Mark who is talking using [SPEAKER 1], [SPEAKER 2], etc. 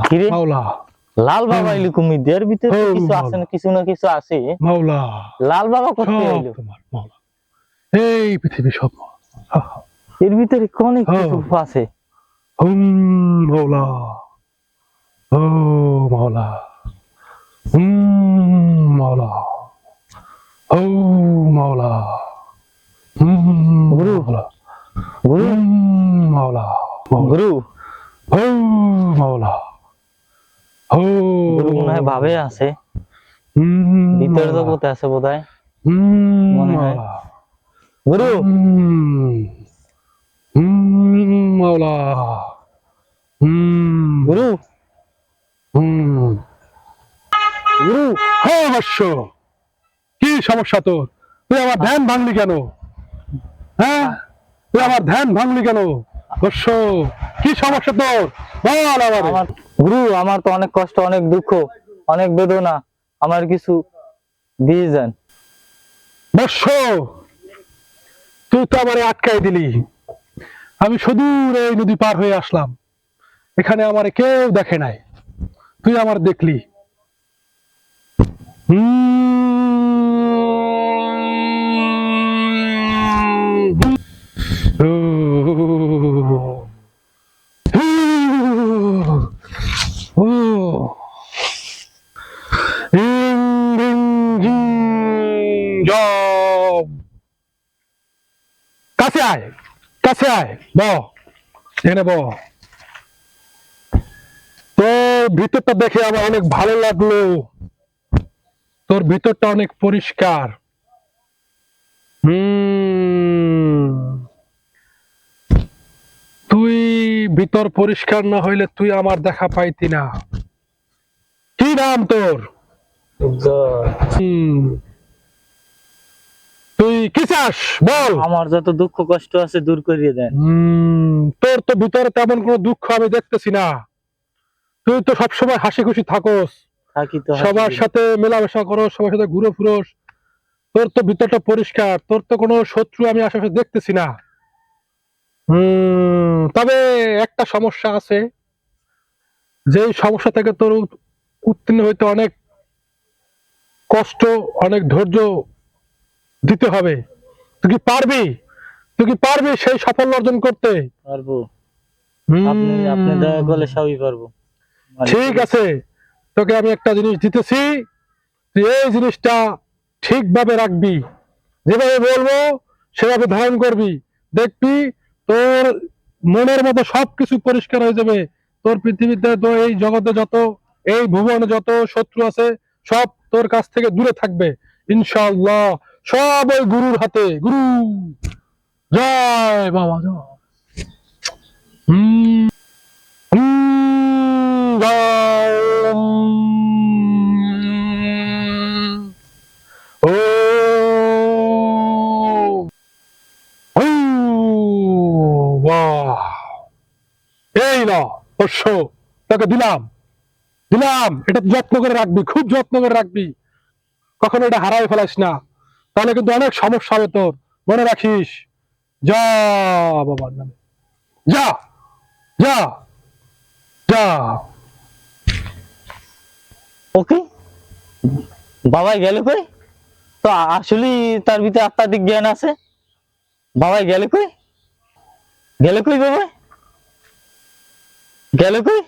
[SPEAKER 1] কিরে
[SPEAKER 2] মাওলা
[SPEAKER 1] লাল বাবা এলো কুমির এর ভিতরে কিছু আছে না কিছু না কিছু আছে
[SPEAKER 2] মাওলা
[SPEAKER 1] লাল বাবা কোথায়
[SPEAKER 2] সব
[SPEAKER 1] এলো
[SPEAKER 2] তোমার মাওলা এই পৃথিবী সব
[SPEAKER 1] এর ভিতরে অনেক কিছু আছে
[SPEAKER 2] মাওলা ও মাওলা মাওলা ও মাওলা
[SPEAKER 1] গুরু
[SPEAKER 2] মাওলা
[SPEAKER 1] গুরু
[SPEAKER 2] মাওলা
[SPEAKER 1] গুরু
[SPEAKER 2] ও মাওলা ও
[SPEAKER 1] গুরু মনে হয় ভাবে আছে ভিতরে জগতে আছে বোধহয় মনে হয় গুরু
[SPEAKER 2] মাওলা
[SPEAKER 1] গুরু গুরু
[SPEAKER 2] হ্যাঁ অবশ্য কি সমস্যা তোর তুই আমার ধ্যান ভাঙলি কেন হ্যাঁ তুই আমার ধ্যান ভাঙলি কেন অবশ্য কি সমস্যা তোর বল আমারে
[SPEAKER 1] গুরু আমার তো অনেক কষ্ট অনেক দুঃখ অনেক বেদনা আমার কিছু দিয়ে যান
[SPEAKER 2] বর্ষ তুই তো আমারে আটকাই দিলি আমি সুদূর এই নদী পার হয়ে আসলাম এখানে আমারে কেউ দেখে নাই তুই আমার দেখলি কাছে আয় কাছে আয় এখানে তোর ভিতরটা দেখে আমার অনেক ভালো লাগলো তোর ভিতরটা অনেক পরিষ্কার তুই ভিতর পরিষ্কার না হইলে তুই আমার দেখা পাইতি না কি নাম তোর তুই কি চাস বল
[SPEAKER 1] আমার যত দুঃখ কষ্ট আছে দূর করিয়ে দেন
[SPEAKER 2] তোর তো ভিতরে তেমন কোনো দুঃখ আমি দেখতেছি না তুই তো সবসময় হাসি খুশি থাকোস
[SPEAKER 1] থাকি তো
[SPEAKER 2] সবার সাথে মেলামেশা করো সবার সাথে ঘুরে ফুরোস তোর তো ভিতরটা পরিষ্কার তোর তো কোনো শত্রু আমি আশেপাশে দেখতেছি না তবে একটা সমস্যা আছে যে সমস্যা থেকে তোর উত্তীর্ণ হইতে অনেক কষ্ট অনেক ধৈর্য দিতে হবে তুই কি পারবি সেই সাফল্য অর্জন করতে
[SPEAKER 1] পারবো আপনি আপনি দয়া করলে সবই পারবো
[SPEAKER 2] ঠিক আছে তোকে আমি একটা জিনিস দিতেছি তুই এই জিনিসটা ঠিকভাবে রাখবি যেভাবে বলবো সেভাবে ধারণ করবি দেখবি তোর মনের মতো সবকিছু পরিষ্কার হয়ে যাবে তোর পৃথিবীতে তো এই জগতে যত এই ভুবনে যত শত্রু আছে সব তোর কাছ থেকে দূরে থাকবে ইনশাআল্লাহ সব ওই গুরুর হাতে গুরু জয় বাবা জয় এই না অবশ্য তোকে দিলাম এটা যত্ন করে রাখবি খুব যত্ন করে রাখবি কখনো এটা হারাই ফেলাস না তাহলে কিন্তু অনেক সমস্যা হবে তোর মনে রাখিস যা বাবার নামে যা যা যা
[SPEAKER 1] ওকে বাবাই গেল কই তো আসলে তার ভিতরে আত্মাধিক জ্ঞান আছে বাবাই গেল কই বাবা গেল কই